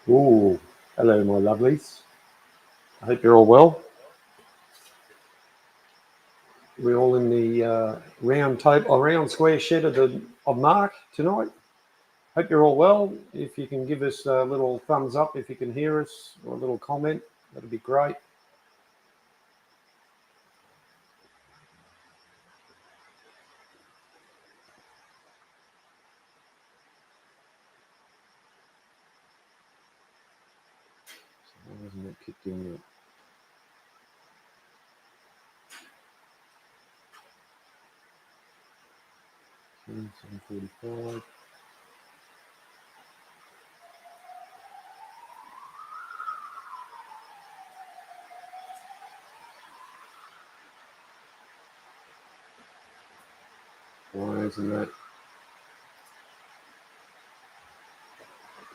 Ooh, hello, my lovelies. I hope you're all well. We're all in the round square shed of Mark tonight. Hope you're all well. If you can give us a little thumbs up, if you can hear us, or a little comment, that'd be great. Why hasn't it kicked in yet? Okay, 7:45. Why isn't that?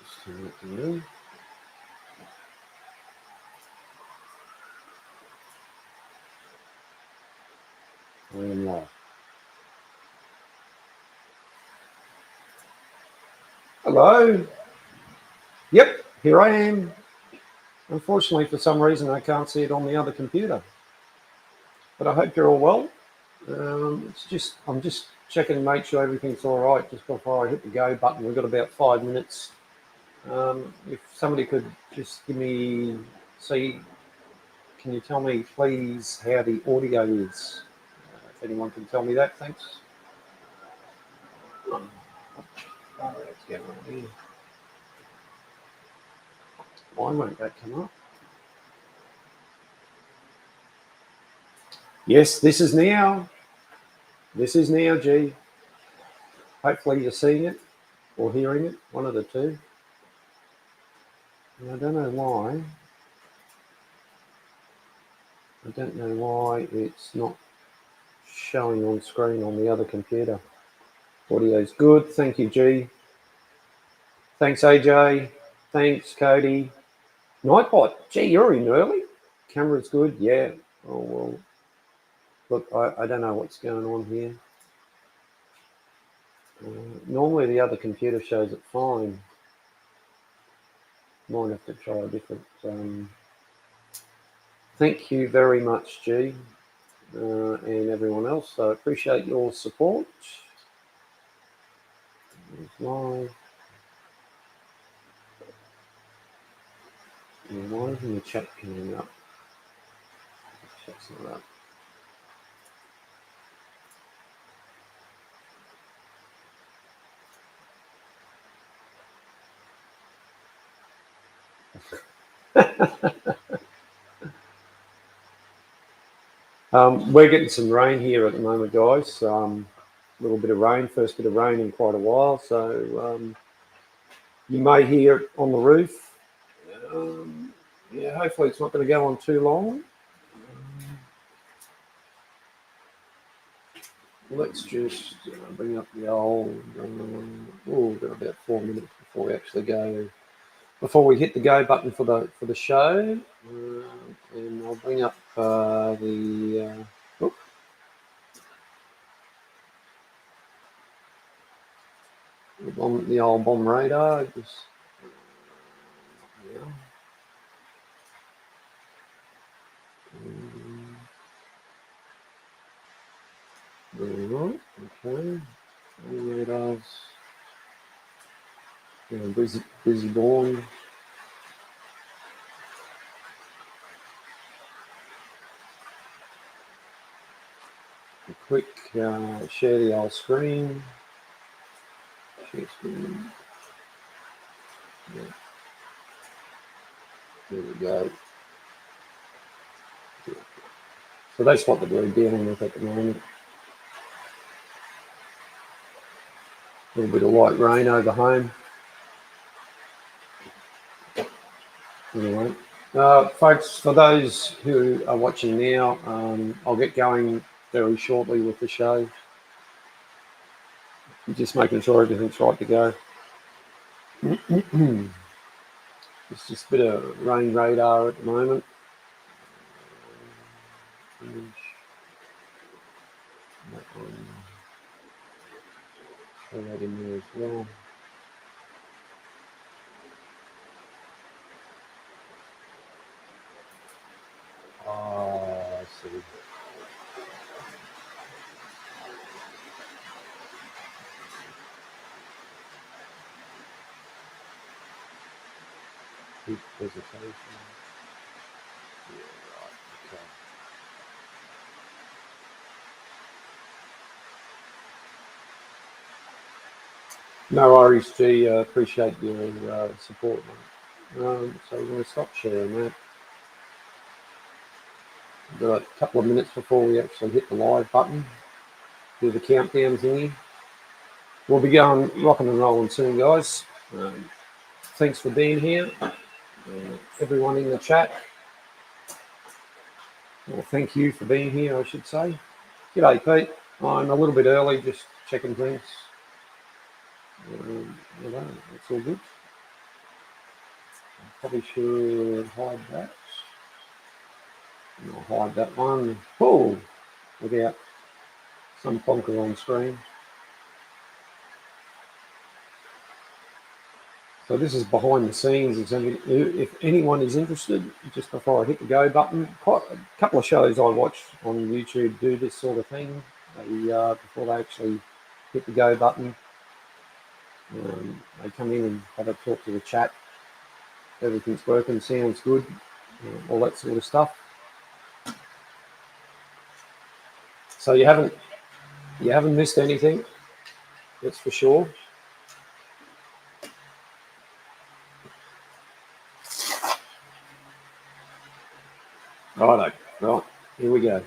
Just turn it to me. I am live. Hello. Yep, here I am. Unfortunately, for some reason, I can't see it on the other computer. But I hope you're all well. I'm just checking to make sure everything's all right just before I hit the go button. We've got about 5 minutes. If somebody could just can you tell me please how the audio is? If anyone can tell me that, thanks. Oh, let's get on here. Why won't that come up? Yes, this is now. This is now, G. Hopefully you're seeing it or hearing it, one of the two. And I don't know why. I don't know why it's not showing on screen on the other computer. Audio's good. Thank you, G. Thanks, AJ. Thanks, Cody. Nightbot. Gee, you're in early. Camera's good. Yeah. Oh, well. Look, I don't know what's going on here. Normally the other computer shows it fine. Might have to try a different... Thank you very much, G. And everyone else. So I appreciate your support. It's live. Why isn't the chat coming up? Chat's not up. We're getting some rain here at the moment, guys. A little bit of rain, first bit of rain in quite a while. So you may hear it on the roof. Yeah, hopefully it's not going to go on too long. Let's just bring up the old. We've got about 4 minutes before we actually go. Before we hit the go button for the show, and I'll bring up the old bomb radar. Just, yeah. Right, okay. Radars. Busy born. A quick share the old screen. Share screen. Yeah. There we go. Yeah. So that's what we're dealing with at the moment. A little bit of light rain over home. Anyway, folks, for those who are watching now, I'll get going very shortly with the show. Just making sure everything's right to go. It's just a bit of rain radar at the moment. Throw that in there as well. Keep presentation. Yeah, right. Okay. No worries, G. Appreciate your support, mate. So we're going to stop sharing that. We've got a couple of minutes before we actually hit the live button. Do the countdown thingy. We'll be going rocking and rolling soon, guys. Thanks for being here. Everyone in the chat. Well, thank you for being here, I should say. G'day, Pete. I'm a little bit early, just checking things. It's all good. Probably should hide that. I'll hide that one. Oh, without some plonker on screen. So this is behind the scenes. If anyone is interested, just before I hit the go button, quite a couple of shows I watch on YouTube do this sort of thing. Before they actually hit the go button, they come in and have a talk to the chat. Everything's working, sounds good, all that sort of stuff. So you haven't missed anything, that's for sure. Righto, right, here we go.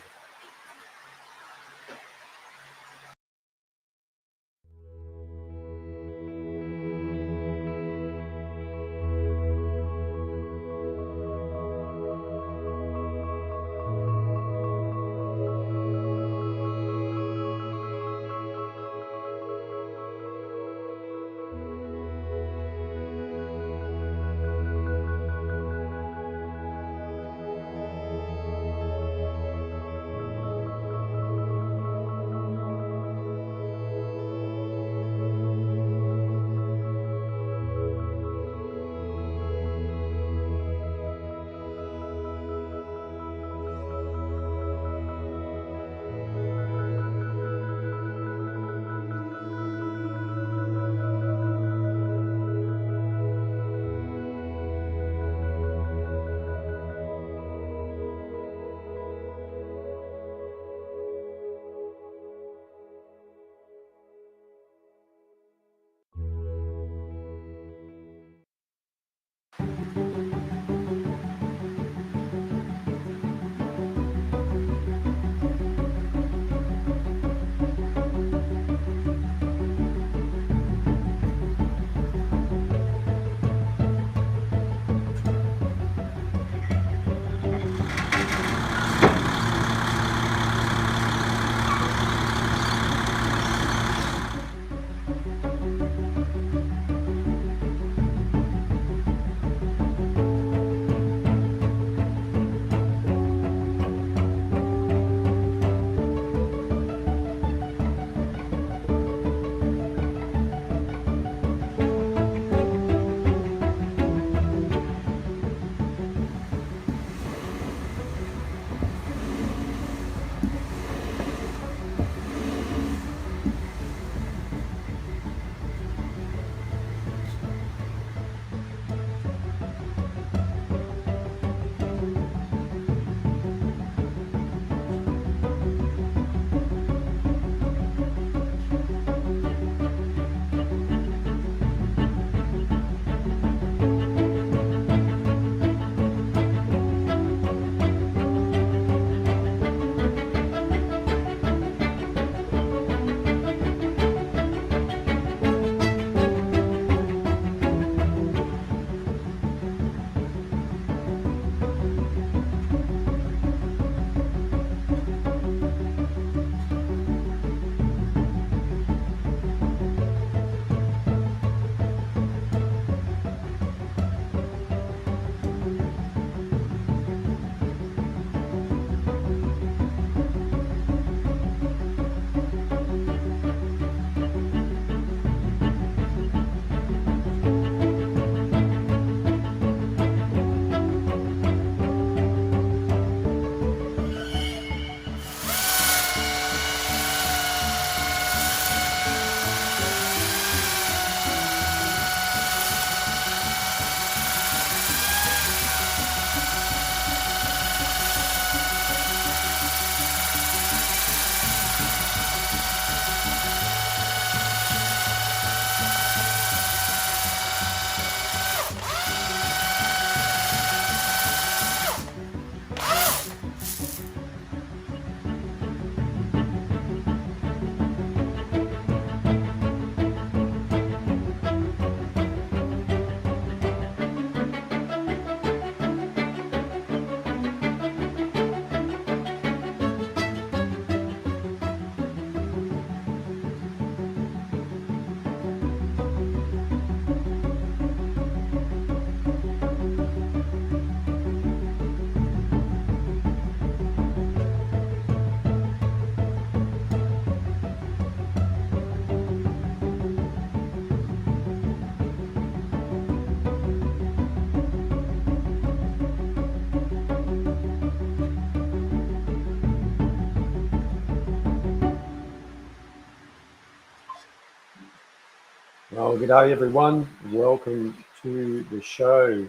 Well, good day, everyone. Welcome to the show.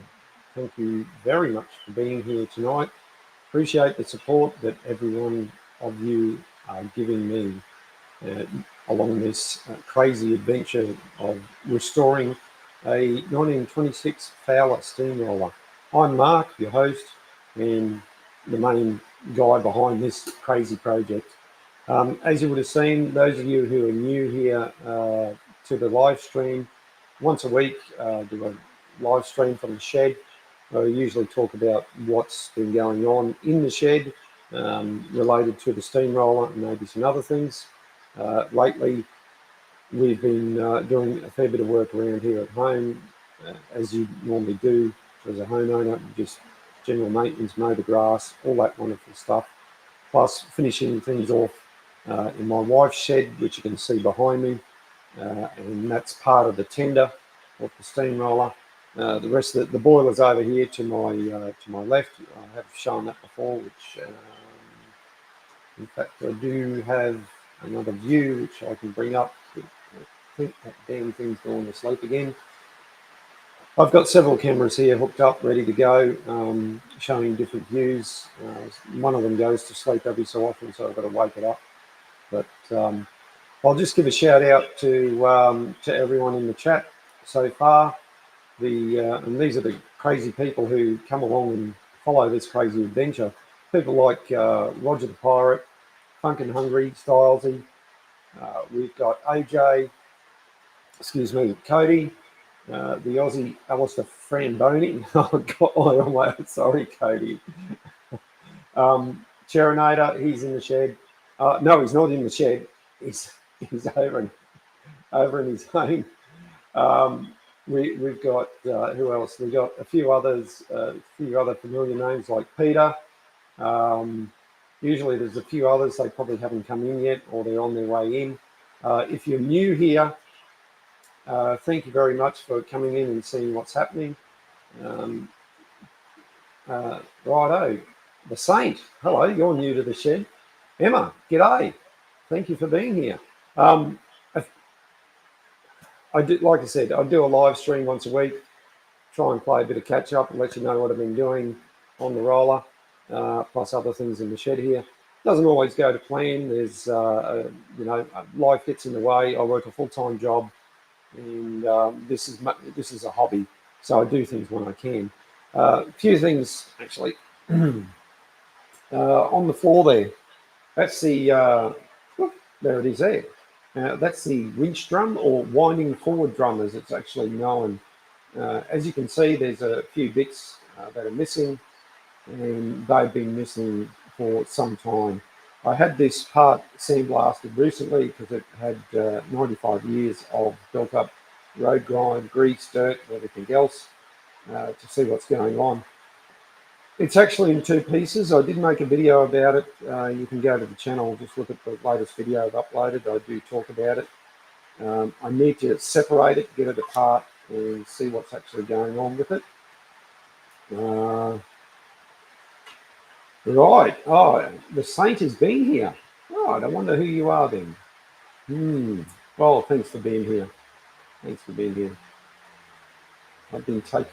Thank you very much for being here tonight. Appreciate the support that every one of you are giving me uh, along this crazy adventure of restoring a 1926 Fowler steamroller. I'm Mark, your host, and the main guy behind this crazy project. As you would have seen, those of you who are new here to the live stream, once a week do a live stream from the shed. I usually talk about what's been going on in the shed related to the steamroller and maybe some other things. Lately, we've been doing a fair bit of work around here at home, as you normally do as a homeowner, just general maintenance, mow the grass, all that wonderful stuff, plus finishing things off in my wife's shed, which you can see behind me, and that's part of the tender of the steamroller. The rest of the boiler's over here to my left. I have shown that before, which in fact I do have another view which I can bring up. I think that damn thing's gone to sleep again. I've got several cameras here hooked up, ready to go, showing different views. One of them goes to sleep every so often, so I've got to wake it up. But I'll just give a shout out to everyone in the chat so far. And these are the crazy people who come along and follow this crazy adventure. People like Roger the Pirate, Funk and Hungry, Stylesy. We've got AJ, Cody, the Aussie Alistair Framboni. Oh, God, sorry, Cody. Cherinator, he's in the shed. No, he's not in the shed. He's over in his home. We've got who else? We've got a few others, a few other familiar names like Peter. Usually there's a few others. They probably haven't come in yet, or they're on their way in. If you're new here, thank you very much for coming in and seeing what's happening. Righto, the Saint. Hello, you're new to the shed. Emma, g'day. Thank you for being here. I do, like I said, I do a live stream once a week. Try and play a bit of catch up and let you know what I've been doing on the roller, plus other things in the shed here. Doesn't always go to plan. There's, life gets in the way. I work a full-time job, and this is a hobby, so I do things when I can. A few things actually on the floor there. That's the there it is there. That's the winch drum, or winding forward drum as it's actually known. As you can see, there's a few bits that are missing, and they've been missing for some time. I had this part sandblasted recently because it had 95 years of built up road grime, grease, dirt, and everything else to see what's going on. It's actually in two pieces. I did make a video about it. You can go to the channel, just look at the latest video I've uploaded. I do talk about it. I need to separate it, get it apart, and see what's actually going on with it. Right. Oh, the Saint has been here. Right. I wonder who you are then. Well, thanks for being here. Thanks for being here. I've been taken.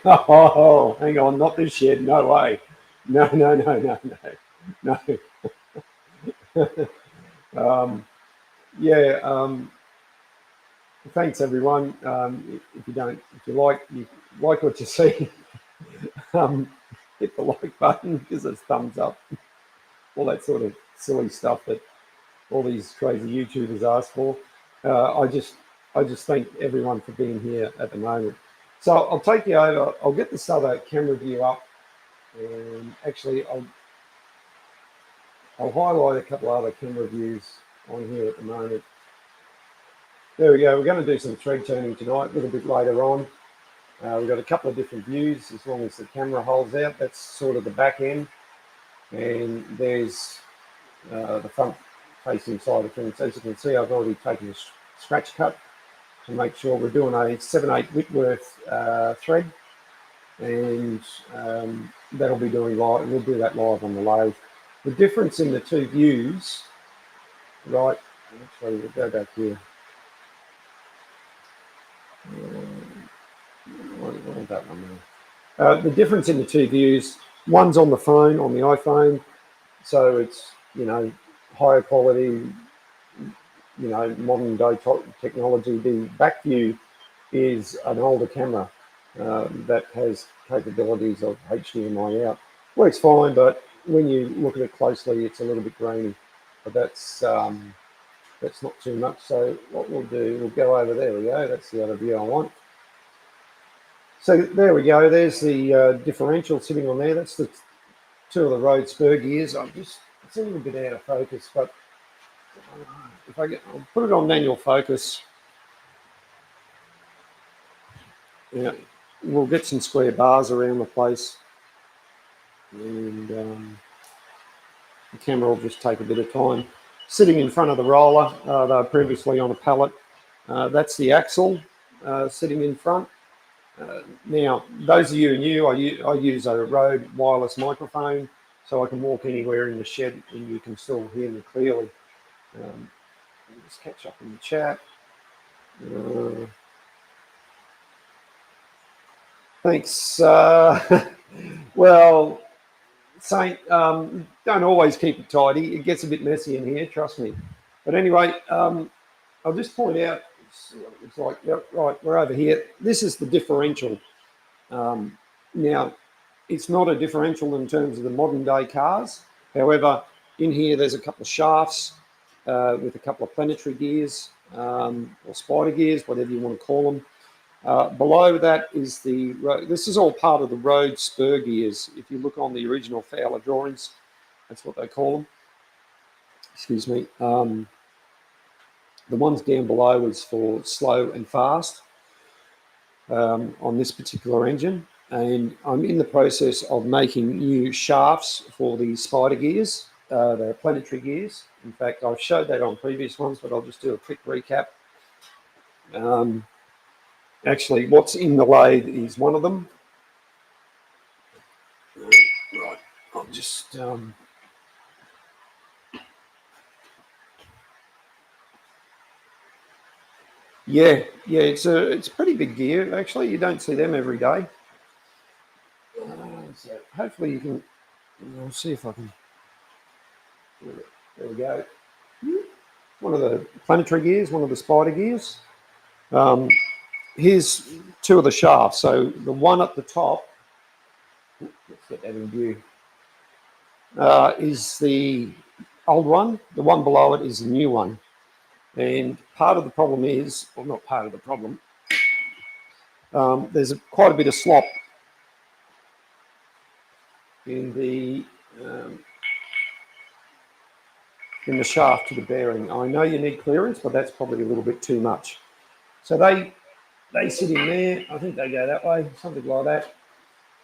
Oh, hang on, not this shed. No way. No. Thanks everyone. If you like what you see, hit the like button because it's thumbs up. All that sort of silly stuff that all these crazy YouTubers ask for. I just thank everyone for being here at the moment. So I'll take you over. I'll get this other camera view up, and actually I'll highlight a couple of other camera views on here at the moment. There we go. We're going to do some thread turning tonight, a little bit later on. We've got a couple of different views as long as the camera holds out. That's sort of the back end, and there's the front facing side of things. As you can see, I've already taken a scratch cut to make sure we're doing a 7/8 Whitworth thread, and that'll be doing live. We'll do that live on the lathe. The difference in the two views, right? Actually, we'll go back here. What that one there? The difference in the two views, one's on the phone, on the iPhone, so it's, higher quality, modern day technology. The back view is an older camera that has capabilities of HDMI out. Works fine, but when you look at it closely, it's a little bit grainy. But that's not too much. So what we'll do, we'll go over there. We go. That's the other view I want. So there we go. There's the differential sitting on there. That's the two of the Rode spur gears. It's a little bit out of focus, but if I'll put it on manual focus. Yeah, we'll get some square bars around the place, and the camera will just take a bit of time. Sitting in front of the roller, they were previously on a pallet. That's the axle sitting in front. Now, those of you new, I use a Rode wireless microphone, so I can walk anywhere in the shed and you can still hear me clearly. Let's catch up in the chat. Thanks. Well, Saint, don't always keep it tidy. It gets a bit messy in here, trust me. But anyway, I'll just point out, it's like, yep, right, we're over here. This is the differential. Now, it's not a differential in terms of the modern day cars. However, in here, there's a couple of shafts with a couple of planetary gears or spider gears, whatever you want to call them. Below that is this is all part of the Rode spur gears. If you look on the original Fowler drawings, that's what they call them. Excuse me. The ones down below is for slow and fast on this particular engine. And I'm in the process of making new shafts for the spider gears, the planetary gears. In fact, I've showed that on previous ones, but I'll just do a quick recap. Actually, what's in the lathe is one of them. Right, I'll just yeah, it's a pretty big gear actually. You don't see them every day. So hopefully you can. I'll see if I can. There we go. One of the planetary gears, one of the spider gears. Here's two of the shafts. So the one at the top, let's get that in view, is the old one. The one below it is the new one. And part of the problem is, well, not part of the problem, there's quite a bit of slop in the shaft to the bearing. I know you need clearance, but that's probably a little bit too much. So they sit in there. I think they go that way, something like that,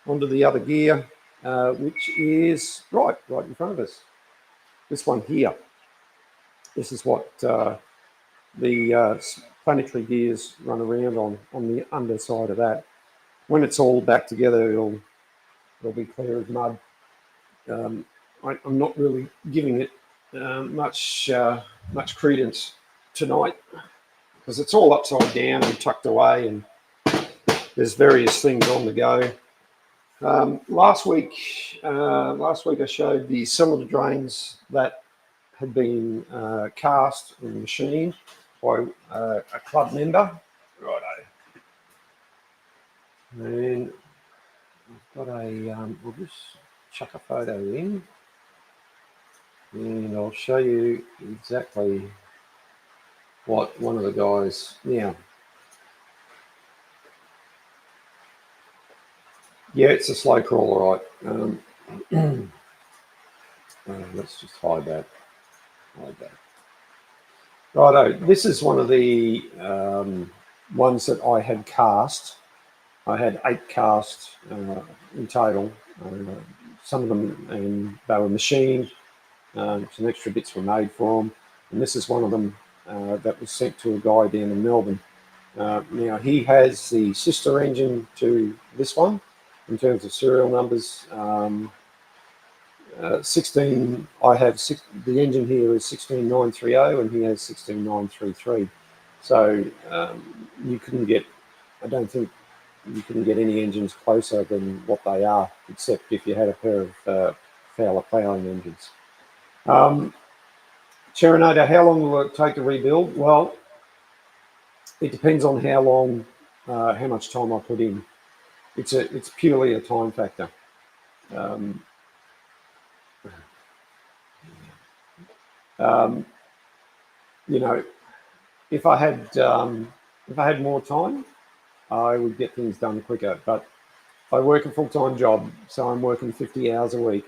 onto the other gear, which is right in front of us. This one here. This is what the planetary gears run around on the underside of that. When it's all back together, it'll be clear as mud. I'm not really giving it much credence tonight because it's all upside down and tucked away, and there's various things on the go. Last week I showed the cylinder drains that had been cast and machined by a club member. Righto. And I've got we'll just chuck a photo in, and I'll show you exactly what one of the guys. Now, yeah, it's a slow crawler, right? Let's just hide that. Righto, this is one of the ones that I had cast. I had 8 cast in total. Some of them, and they were machined. Some extra bits were made for them. And this is one of them that was sent to a guy down in Melbourne. Now, he has the sister engine to this one in terms of serial numbers. 16, I have the engine here is 16930 and he has 16933. So you couldn't get I don't think you can get any engines closer than what they are, except if you had a pair of Fowler ploughing engines. Cherinator, how long will it take to rebuild? Well, it depends on how much time I put in. It's purely a time factor. Um, um, you know, if I had more time, I would get things done quicker. But I work a full-time job, so I'm working 50 hours a week.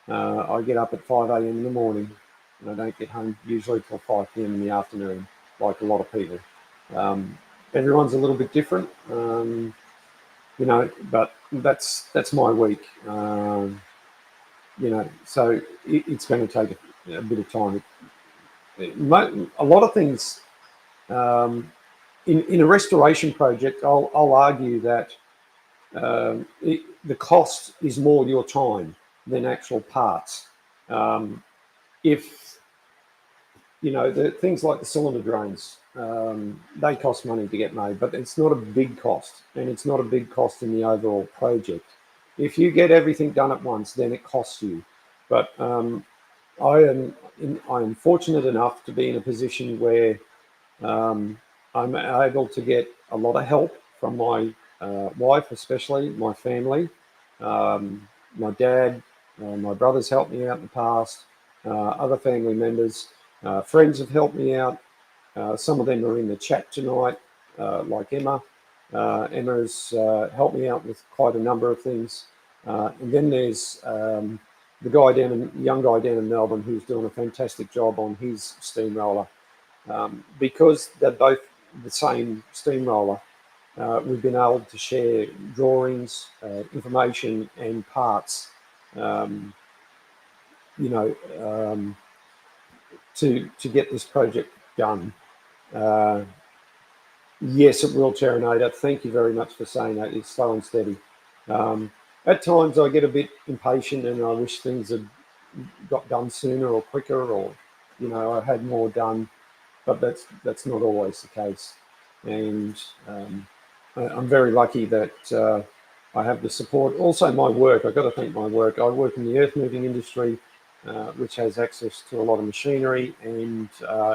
I get up at 5 a.m. in the morning, and I don't get home usually till 5 p.m. in the afternoon, like a lot of people. Um, Everyone's a little bit different, but that's my week. So it's going to take a bit of time. A lot of things in a restoration project, I'll argue that the cost is more your time than actual parts. If the things like the cylinder drains, they cost money to get made, but it's not a big cost, and it's not a big cost in the overall project. If you get everything done at once, then it costs you. But I am fortunate enough to be in a position where I'm able to get a lot of help from my wife, especially my family, my dad, my brothers helped me out in the past, other family members, friends have helped me out. Some of them are in the chat tonight, like Emma. Emma's helped me out with quite a number of things. And then there's the young guy down in Melbourne who's doing a fantastic job on his steamroller. Because they're both the same steamroller, we've been able to share drawings, information, and parts. Um, you know, to get this project done. Yes, it will, Terminator. Thank you very much for saying that. It's slow and steady. At times, I get a bit impatient, and I wish things had got done sooner or quicker, or I had more done. But that's not always the case, and I'm very lucky that I have the support. Also, my work. I've got to thank my work. I work in the earth moving industry, which has access to a lot of machinery and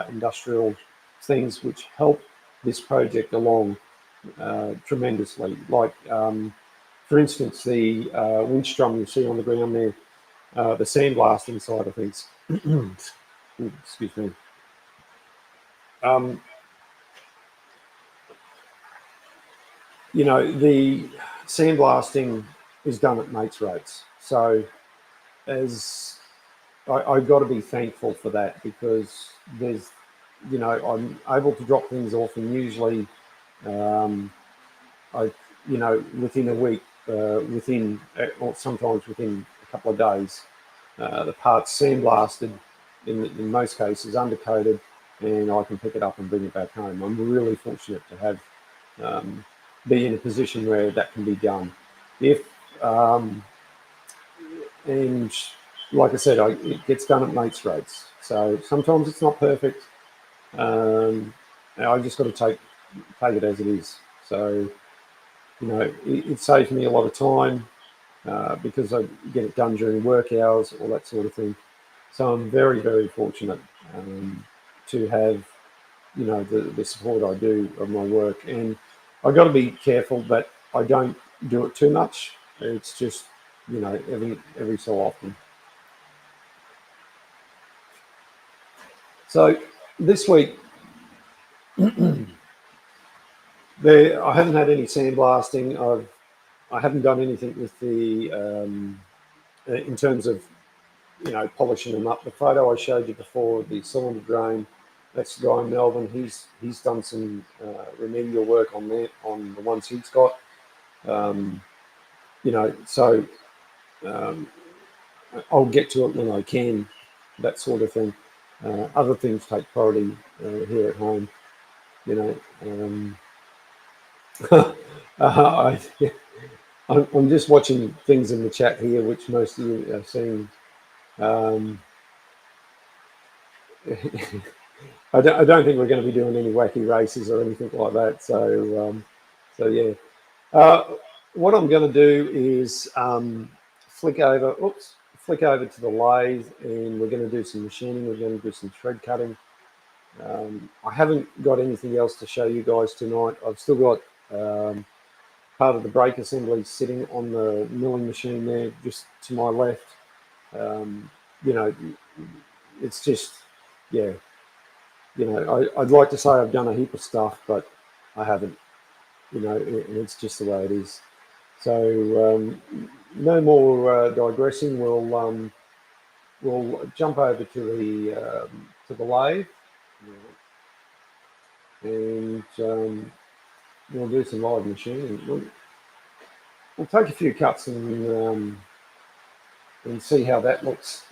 industrial things which help this project along tremendously. Like, for instance, the winch drum you see on the ground there, the sandblasting side of things. Excuse me. The sandblasting is done at mates rates. So as I've got to be thankful for that, because I'm able to drop things off, and usually I, within a week, or sometimes within a couple of days, the part's sandblasted, in most cases undercoated, and I can pick it up and bring it back home. I'm really fortunate to have be in a position where that can be done. If and like I said, it gets done at mates rates. So sometimes it's not perfect. I just got to take it as it is. So it saves me a lot of time because I get it done during work hours, all that sort of thing. So I'm very, very fortunate to have the support I do of my work, and I got to be careful that I don't do it too much. It's just every so often. So this week, I haven't had any sandblasting. I haven't done anything with the in terms of polishing them up. The photo I showed you before, the cylinder drain, that's the guy in Melbourne. He's done some remedial work on that, on the ones he's got. So I'll get to it when I can, that sort of thing. Other things take priority here at home. I, I'm just watching things in the chat here, which most of you are seeing. I don't think we're going to be doing any wacky races or anything like that. So So yeah, what I'm going to do is flick over. Oops, flick over to the lathe, and we're going to do some machining. We're going to do some thread cutting. I haven't got anything else to show you guys tonight. I've still got part of the brake assembly sitting on the milling machine there, just to my left. You know, it's just, yeah, I'd like to say I've done a heap of stuff, but I haven't. It's just the way it is. So no more digressing. We'll jump over to the lathe, and we'll do some live machining. We'll take a few cuts and see how that looks.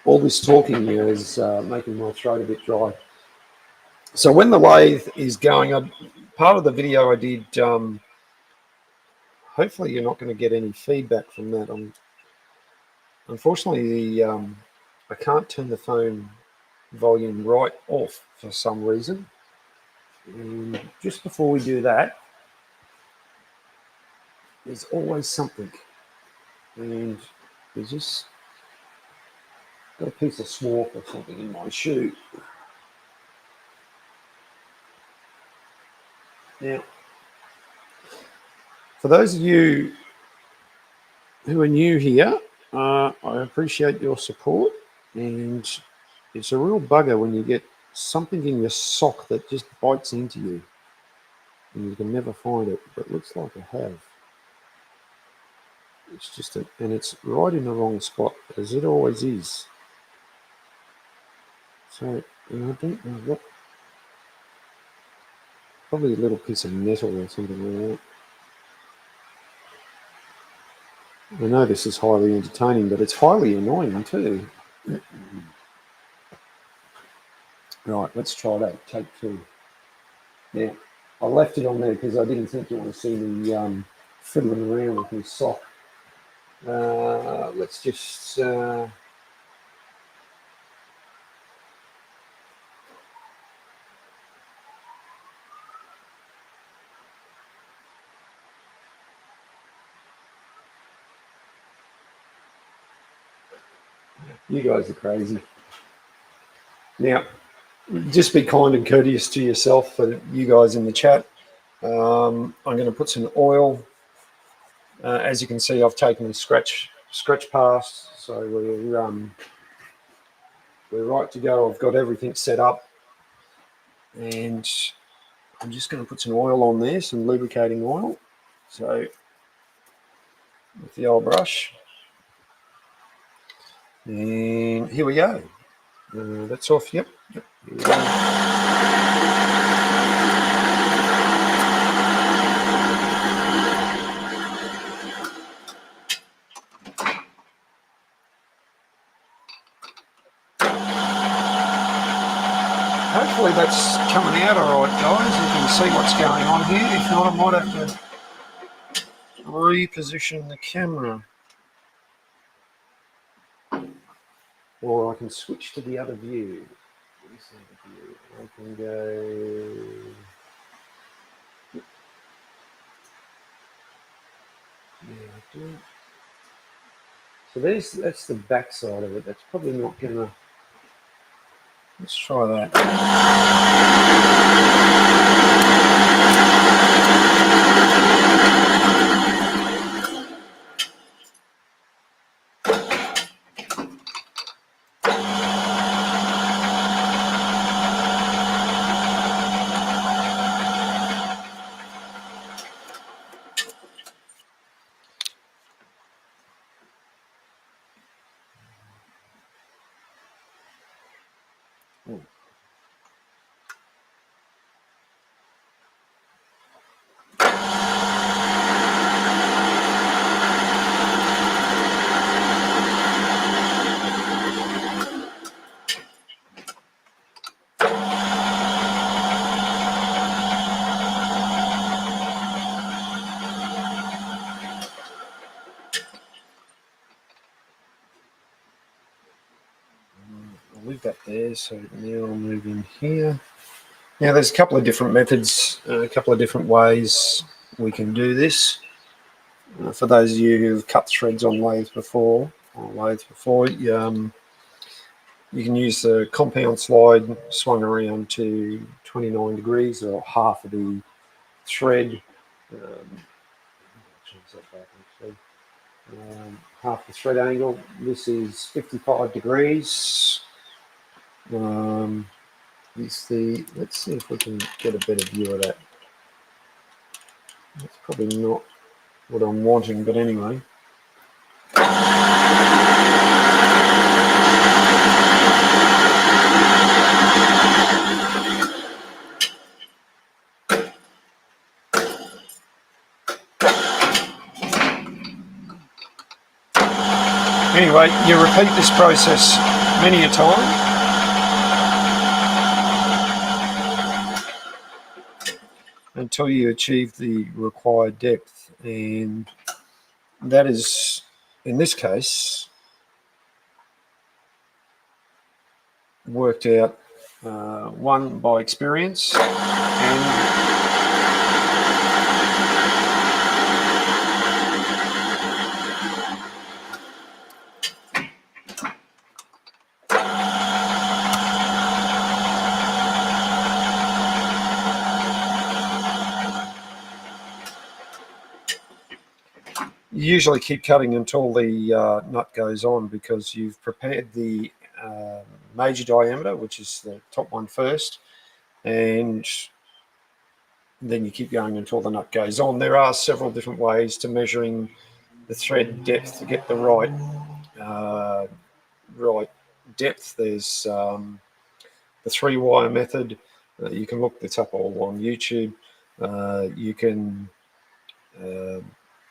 All this talking here is making my throat a bit dry. So when the lathe is going, part of the video I did, hopefully you're not going to get any feedback from that. Unfortunately, I can't turn the phone volume right off for some reason. And just before we do that, there's always something. And there's just got a piece of swarf or something in my shoe. Now, for those of you who are new here, I appreciate your support, and it's a real bugger when you get something in your sock that just bites into you and you can never find it, but it looks like I have. It's just, and it's right in the wrong spot, as it always is. So, I don't know what, probably a little piece of metal or something like that. I know this is highly entertaining, but it's highly annoying too. Right, let's try that. Take two. Now, I left it on there because I didn't think you want to see me fiddling around with my sock. Let's just... you guys are crazy. Now, just be kind and courteous to yourself for you guys in the chat. I'm going to put some oil. As you can see, I've taken the scratch past, so we're right to go. I've got everything set up, and I'm just going to put some oil on there, some lubricating oil. So with the old brush, and here we go. That's off. Yep. Here we go. Hopefully that's coming out all right, guys. You can see what's going on here. If not, I might have to reposition the camera. Or I can switch to the other view. I can go... Yeah, I do. So that's the back side of it. That's probably not going to... Let's try that. leave that there. So now I'll move in here. Now there's a couple of different methods, a couple of different ways we can do this. For those of you who've cut threads on lathes before, you can use the compound slide swung around to 29 degrees or half of the thread. Half the thread angle. This is 55 degrees. Let's see if we can get a better view of that. That's probably not what I'm wanting, but anyway. Anyway, you repeat this process many a time. Until you achieve the required depth, and that is, in this case, worked out one by experience and you usually keep cutting until the nut goes on, because you've prepared the major diameter, which is the top one first, and then you keep going until the nut goes on. There are several different ways to measuring the thread depth to get the right depth. There's the 3-wire method. You can look this up all on YouTube.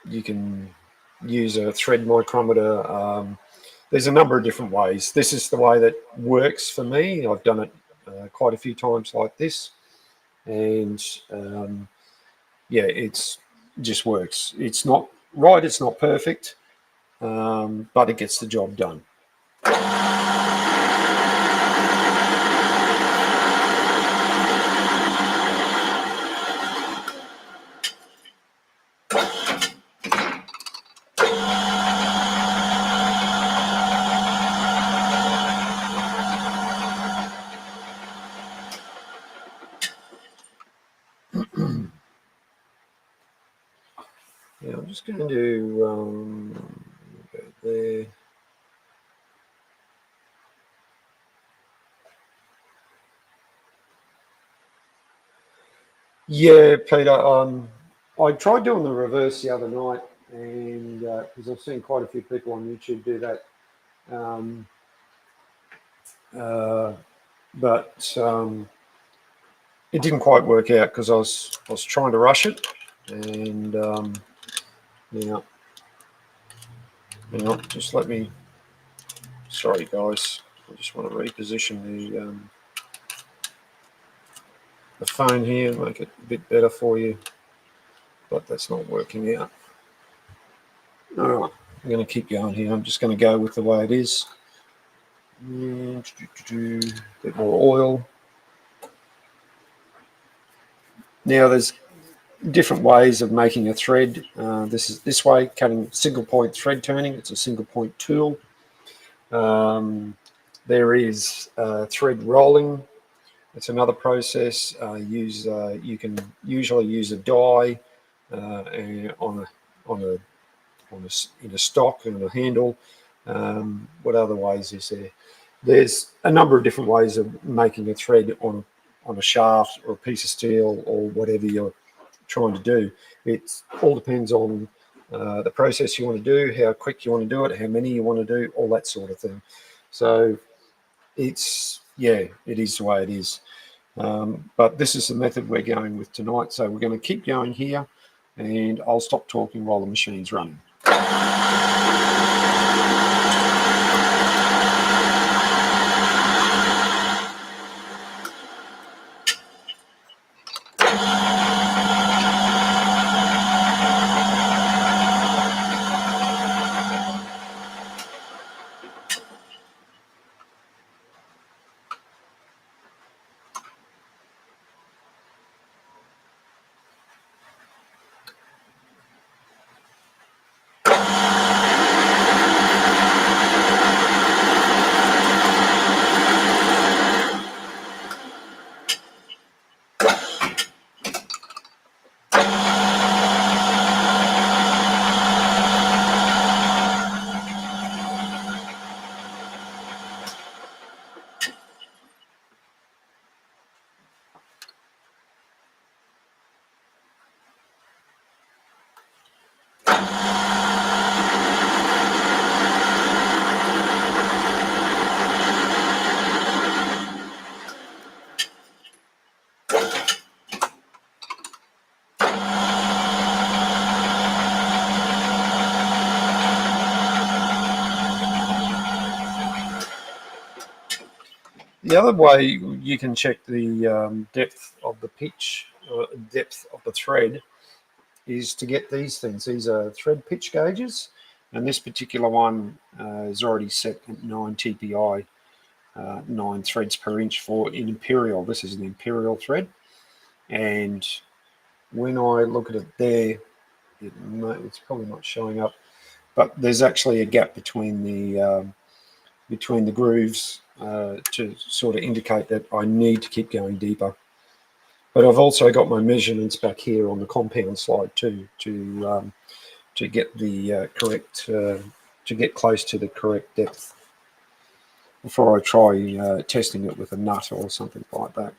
You can use a thread micrometer. There's a number of different ways. This is the way that works for me. I've done it quite a few times like this, and yeah, it's just works. It's not right, it's not perfect, but it gets the job done. Yeah, I'm just going to go there. Yeah, Peter. I tried doing the reverse the other night, and because I've seen quite a few people on YouTube do that, but it didn't quite work out because I was trying to rush it, and yeah. Hang on, just let me. Sorry, guys. I just want to reposition the phone here, make it a bit better for you, but that's not working out. All right, I'm going to keep going here. I'm just going to go with the way it is. A bit more oil. Now there's different ways of making a thread. This way, cutting single point thread turning. It's a single point tool. There is thread rolling. It's another process. You can usually use a die in a stock and a handle. What other ways is there? There's a number of different ways of making a thread on a shaft or a piece of steel or whatever you're trying to do. It all depends on the process you want to do, how quick you want to do it, how many you want to do, all that sort of thing. So it is the way it is. But this is the method we're going with tonight. So we're going to keep going here, and I'll stop talking while the machine's running. The other way you can check the depth of the pitch, or depth of the thread, is to get these things. These are thread pitch gauges, and this particular one is already set at 9 TPI, 9 threads per inch for an imperial. This is an imperial thread, and when I look at it there, it's probably not showing up, but there's actually a gap between the grooves to sort of indicate that I need to keep going deeper. But I've also got my measurements back here on the compound slide too, to get the correct, to get close to the correct depth before I try testing it with a nut or something like that.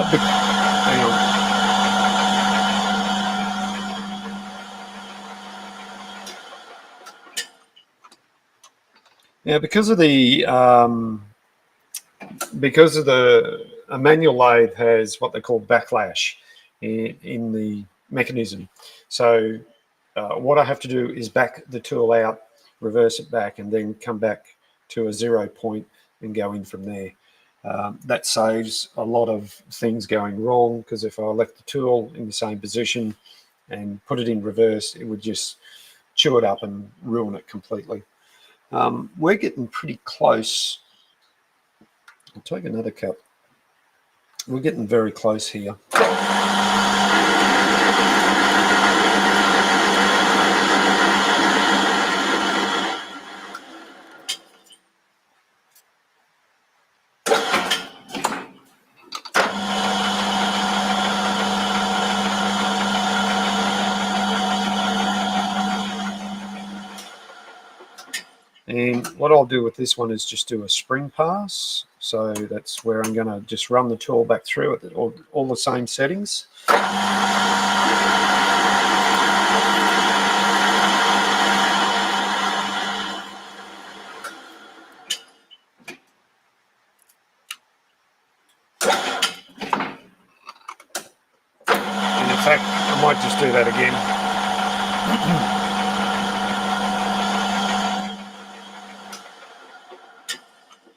Hang on. Now, because of a manual lathe has what they call backlash in the mechanism. So what I have to do is back the tool out, reverse it back, and then come back to a 0 point and go in from there. That saves a lot of things going wrong, because if I left the tool in the same position and put it in reverse, it would just chew it up and ruin it completely. We're getting pretty close. I'll take another cup. We're getting very close here. And what I'll do with this one is just do a spring pass. So that's where I'm going to just run the tool back through it, all the same settings. And in fact, I might just do that again.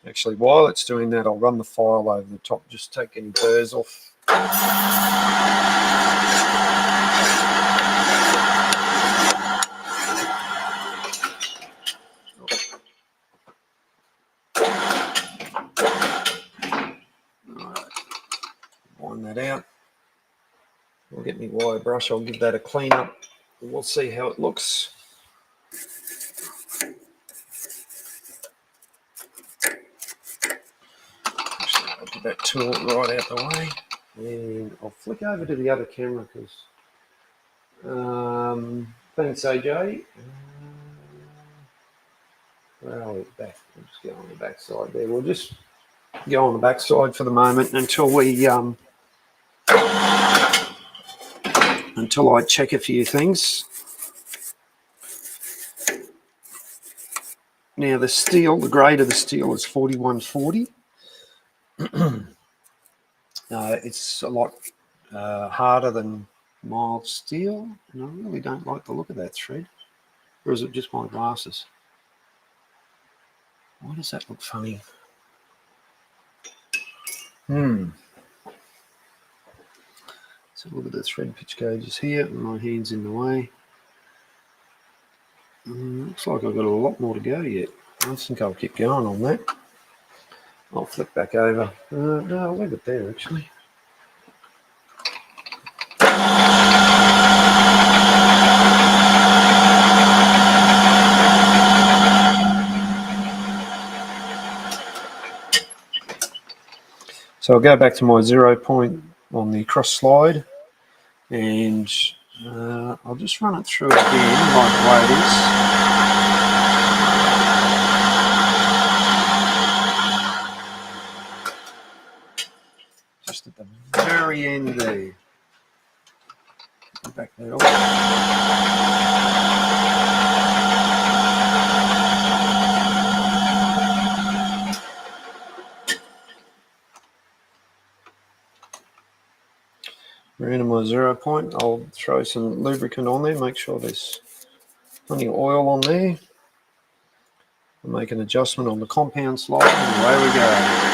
Actually, while it's doing that, I'll run the file over the top, just take any burrs off. Alright, wind that out. I'll get my wire brush, I'll give that a clean up, and we'll see how it looks. I'll get that tool right out the way, and I'll flick over to the other camera because thanks AJ. Where are we? Back. We'll just go on the back side there. We'll just go on the back side for the moment until we until I check a few things. Now the steel, the grade of the steel is 4140. It's a lot harder than mild steel, and I really don't like the look of that thread. Or is it just my glasses? Why does that look funny? So look at the thread pitch gauges here, and my hand's in the way. Looks like I've got a lot more to go yet. I think I'll keep going on that. I'll flick back over. No, I'll leave it there actually. So I'll go back to my 0 point on the cross slide, and I'll just run it through again like the way it is. Just at the very end there. Back that off. We're into my 0 point. I'll throw some lubricant on there, make sure there's plenty of oil on there. I'll make an adjustment on the compound slide, and away we go.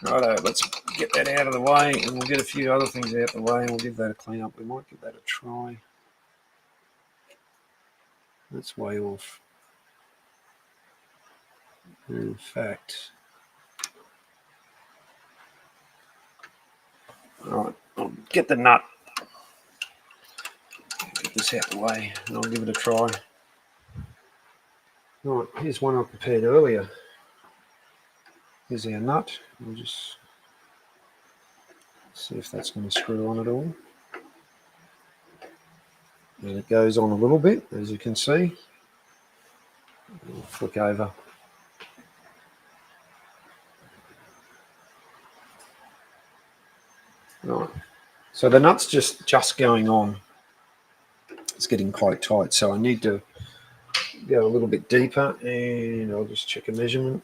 Righto, let's get that out of the way, and we'll get a few other things out of the way, and we'll give that a clean up. We might give that a try. That's way off. In fact, all right, I'll get the nut. Get this out of the way, and I'll give it a try. All right, here's one I prepared earlier. Here's our nut. We'll just see if that's going to screw on at all. And it goes on a little bit, as you can see. We'll flick over. Right, so the nut's just going on. It's getting quite tight, so I need to go a little bit deeper, and I'll just check a measurement.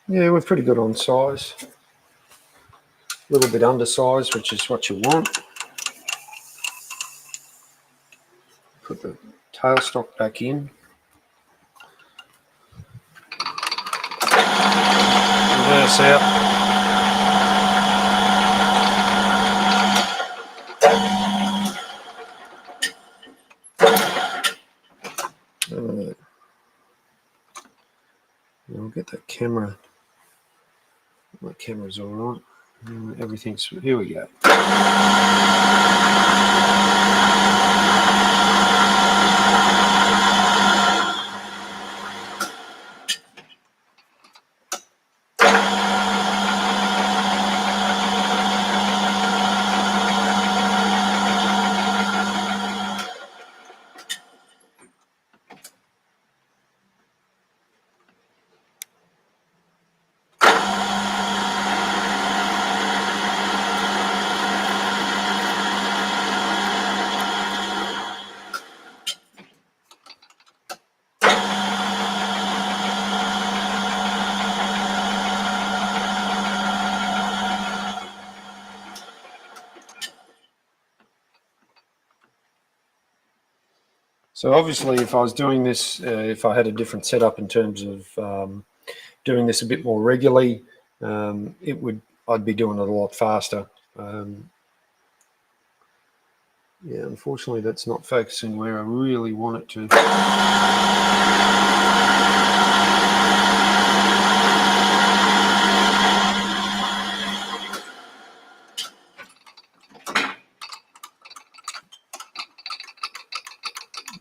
Yeah, we're pretty good on size. A little bit undersized, which is what you want. Put the tailstock back in. Reverse out. I'll get that camera. My camera's all right. Everything's, here we go. So obviously, if I was doing this, if I had a different setup in terms of doing this a bit more regularly, I'd be doing it a lot faster. Yeah, unfortunately, that's not focusing where I really want it to.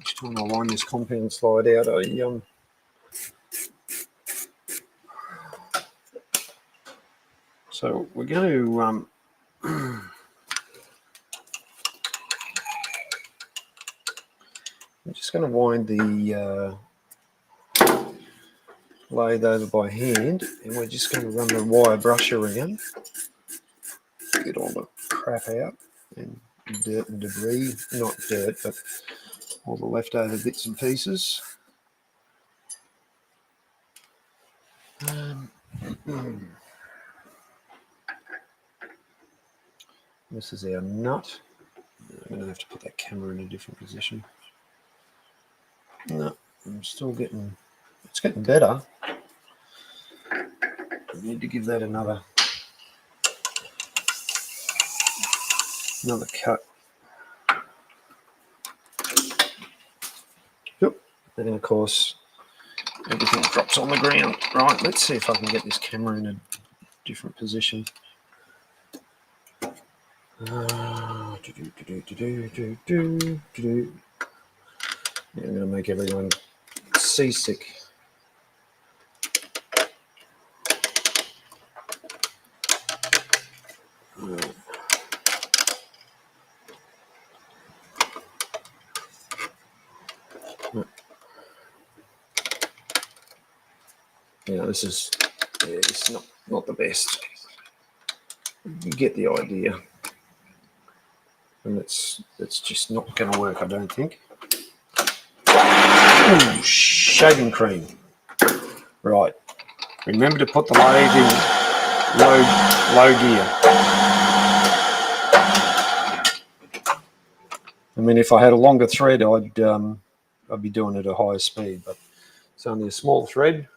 Each time I line this compound slide out, so we're going to I'm just going to wind the lathe over by hand, and we're just going to run the wire brush around, get all the crap out, and dirt and debris, not dirt, but all the leftover bits and pieces. This is our nut. I'm going to have to put that camera in a different position. No, I'm still getting, it's getting better. I need to give that another cut. Yep. And then of course everything drops on the ground. Right, let's see if I can get this camera in a different position. Yeah, I'm going to make everyone seasick. Yeah, this is it's not the best. You get the idea. And it's just not going to work, I don't think. Ooh, shaving cream. Right. Remember to put the lathe in low gear. I mean, if I had a longer thread, I'd be doing it at a higher speed, but it's only a small thread.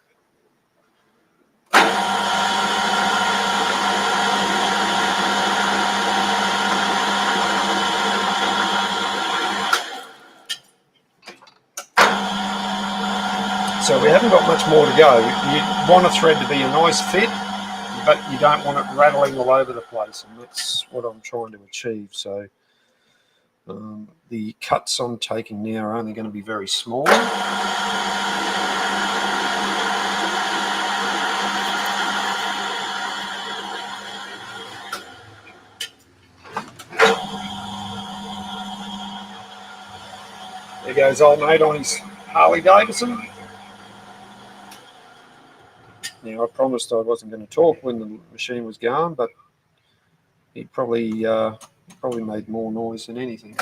So we haven't got much more to go. You want a thread to be a nice fit, but you don't want it rattling all over the place, and that's what I'm trying to achieve. So the cuts I'm taking now are only going to be very small. There goes old mate on his Harley Davidson. Now, I promised I wasn't going to talk when the machine was going, but he probably made more noise than anything.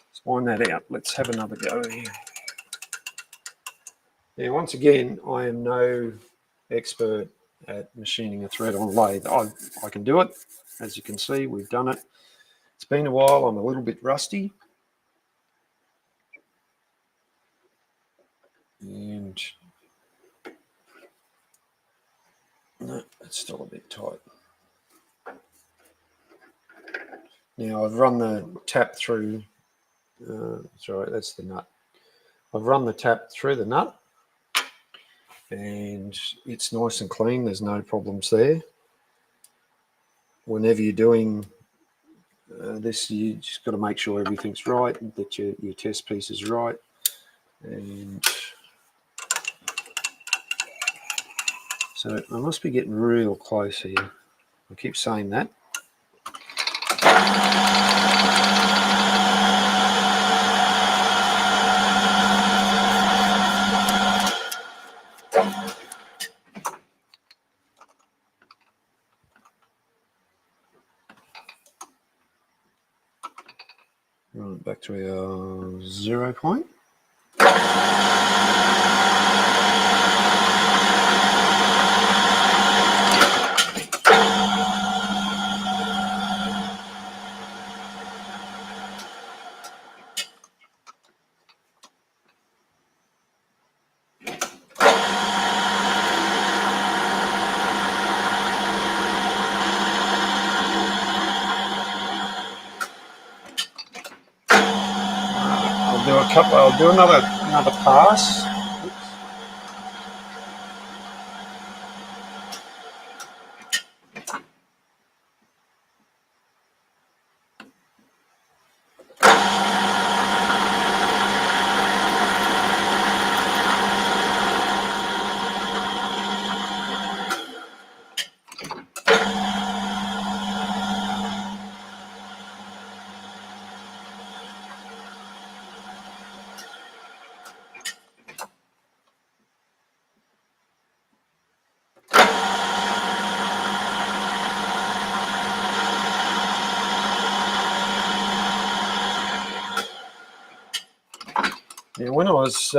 Let's wind that out. Let's have another go here. Now, once again, I am no expert at machining a thread on a lathe. I can do it. As you can see, we've done it. It's been a while. I'm a little bit rusty. And no, it's still a bit tight. Now, I've run the tap through. Sorry, that's the nut. I've run the tap through the nut, and it's nice and clean. There's no problems there. Whenever you're doing this, you just got to make sure everything's right, and that your test piece is right. And so I must be getting real close here. I keep saying that. Right, back to our 0 point. I'll do another pass. when I was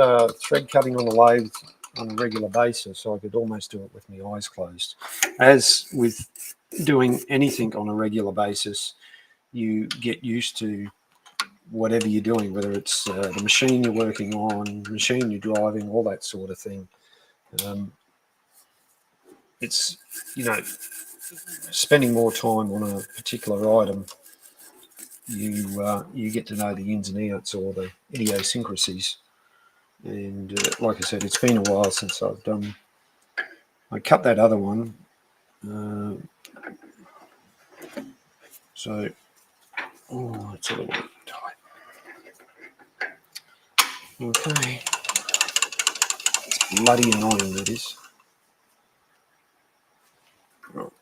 thread cutting on the lathe on a regular basis, I could almost do it with my eyes closed. As with doing anything on a regular basis, you get used to whatever you're doing, whether it's the machine you're working on, the machine you're driving, all that sort of thing. It's, spending more time on a particular item, you get to know the ins and outs or the idiosyncrasies. And like I said, it's been a while since I've done. I cut that other one, so it's a little bit tight. Okay, it's bloody annoying, that is. Right.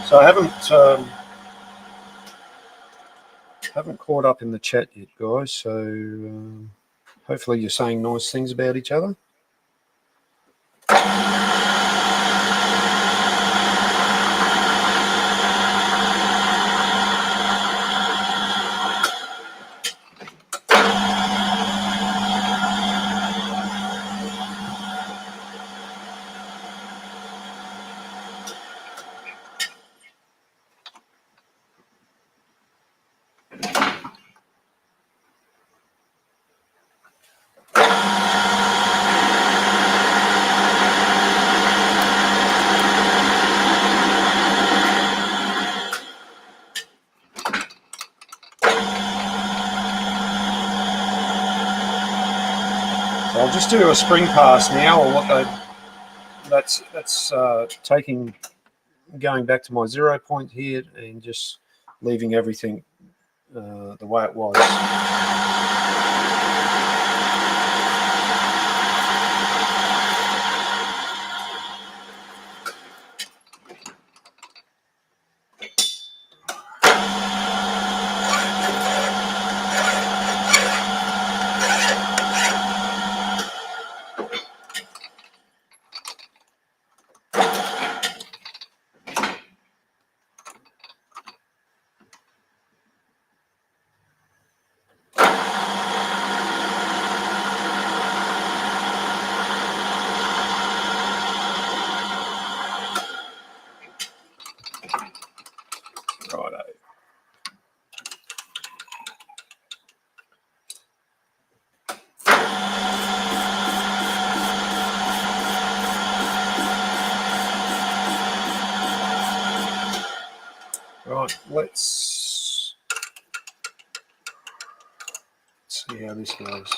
So I haven't caught up in the chat yet, guys. So hopefully you're saying nice things about each other. So I'll just do a spring pass now, or that's going back to my 0 point here and just leaving everything the way it was. Righto. Right, let's see how this goes.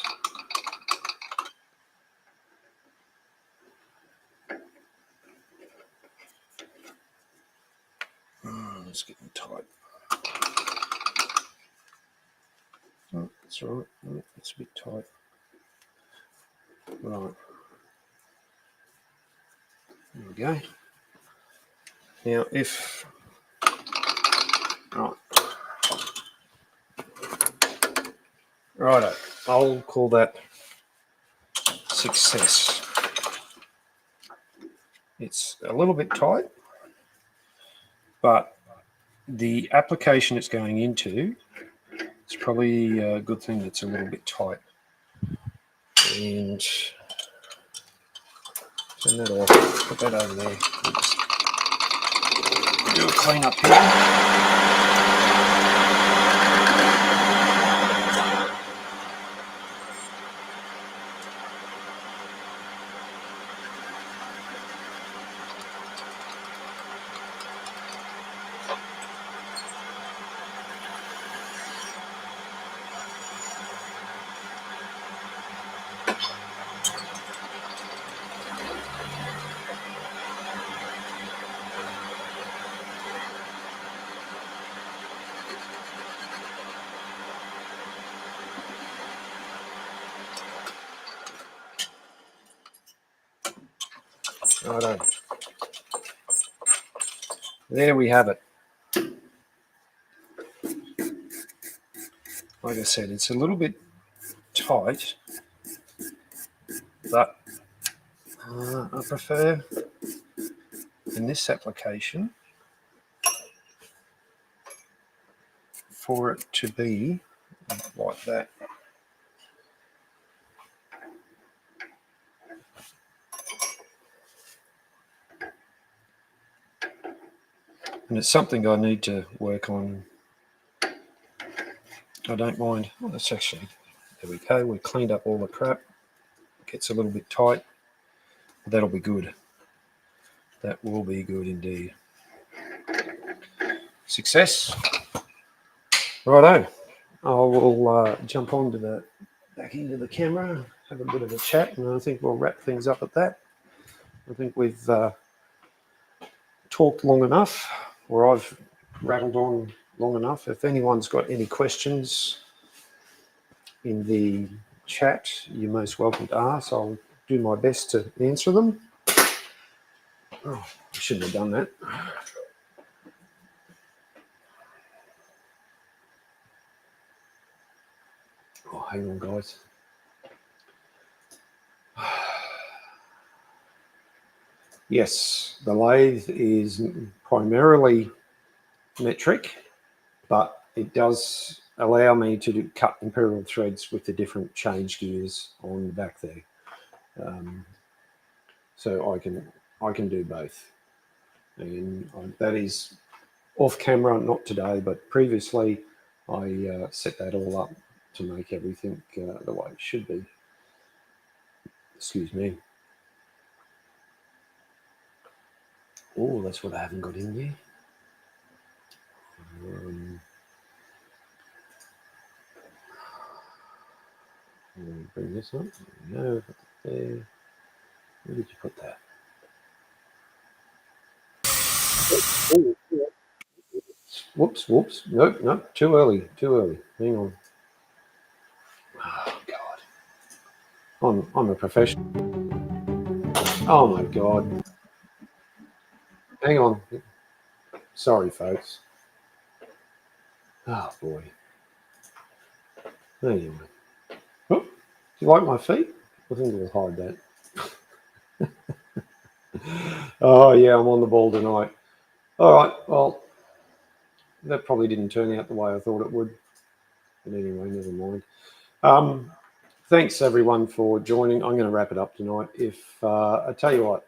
It's getting tight. Oh, that's all right. Oh, it's a bit tight. Right. There we go. Now, if... Right. Righto. I'll call that success. It's a little bit tight, but the application it's going into, it's probably a good thing that's a little bit tight. And turn that off, put that over there. Do a clean up here. Righto. There we have it. Like I said, it's a little bit tight, but I prefer in this application for it to be like that. And it's something I need to work on. I don't mind. Oh, that's actually, there we go. We cleaned up all the crap. It gets a little bit tight. That'll be good. That will be good indeed. Success. Righto. I will jump onto back into the camera, have a bit of a chat, and I think we'll wrap things up at that. I think we've talked long enough, or I've rattled on long enough. If anyone's got any questions in the chat, you're most welcome to ask. I'll do my best to answer them. Oh, I shouldn't have done that. Oh, hang on, guys. Yes, the lathe is primarily metric, but it does allow me to cut imperial threads with the different change gears on the back there. So I can do both, and that is off camera, not today, but previously I set that all up to make everything the way it should be. Excuse me. Oh, that's what I haven't got in there. Bring this up. No, there. Where did you put that? Oh, whoops. Nope, too early. Hang on. Oh, God. I'm a professional. Oh, my God. Hang on. Sorry, folks. Oh, boy. Anyway. Oh, do you like my feet? I think we'll hide that. Oh, yeah, I'm on the ball tonight. All right, well, that probably didn't turn out the way I thought it would. But anyway, never mind. Thanks, everyone, for joining. I'm going to wrap it up tonight. I tell you what,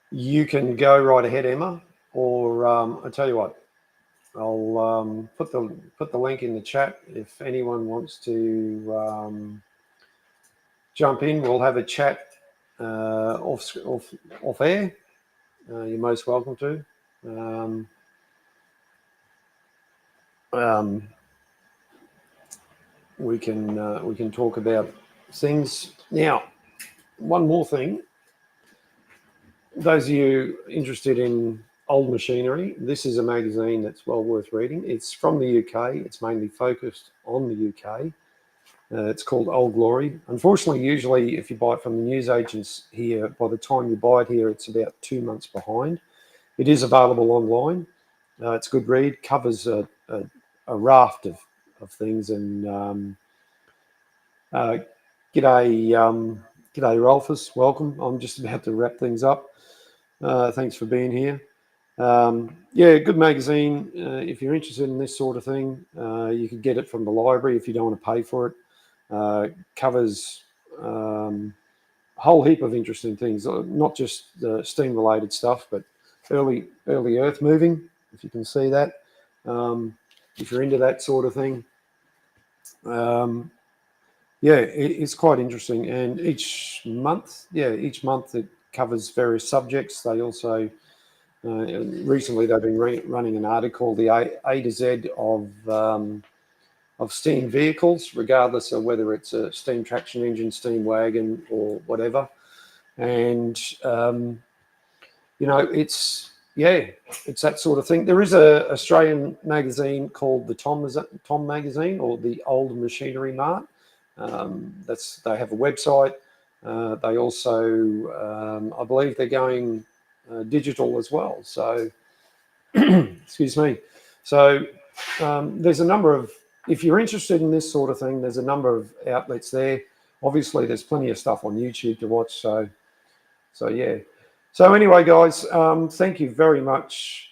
you can go right ahead, Emma, or I tell you what, I'll put the link in the chat. If anyone wants to jump in, we'll have a chat off air. You're most welcome to. We can talk about things. Now, one more thing. Those of you interested in old machinery, this is a magazine that's well worth reading. It's from the UK. It's mainly focused on the UK. It's called Old Glory. Unfortunately, usually if you buy it from the newsagents here, by the time you buy it here, it's about 2 months behind. It is available online. It's a good read. Covers a raft of things. And g'day, Rolfus. Welcome. I'm just about to wrap things up. Thanks for being here. Yeah, good magazine. If you're interested in this sort of thing, you can get it from the library if you don't want to pay for it. Covers a whole heap of interesting things, not just the steam-related stuff, but early Earth moving, if you can see that. If you're into that sort of thing, yeah, it's quite interesting. And each month it covers various subjects. They also recently they've been running an article, the A to Z of steam vehicles, regardless of whether it's a steam traction engine, steam wagon, or whatever. And it's that sort of thing. There is a Australian magazine called the Tom magazine, or the Old Machinery Mart. They have a website. They also, I believe, they're going digital as well. So, excuse me. So there's a number of, if you're interested in this sort of thing, there's a number of outlets there. Obviously, there's plenty of stuff on YouTube to watch. So So yeah. So anyway, guys, thank you very much.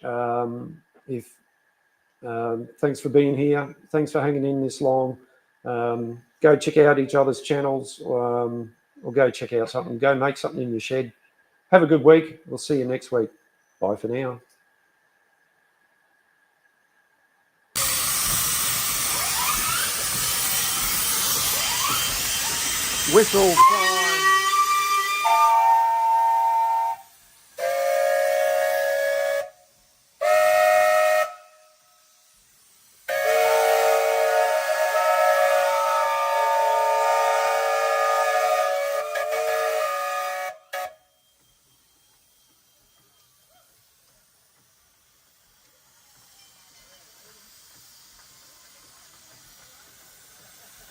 Thanks for being here. Thanks for hanging in this long. Go check out each other's channels, or go check out something. Go make something in your shed. Have a good week. We'll see you next week. Bye for now. Whistle.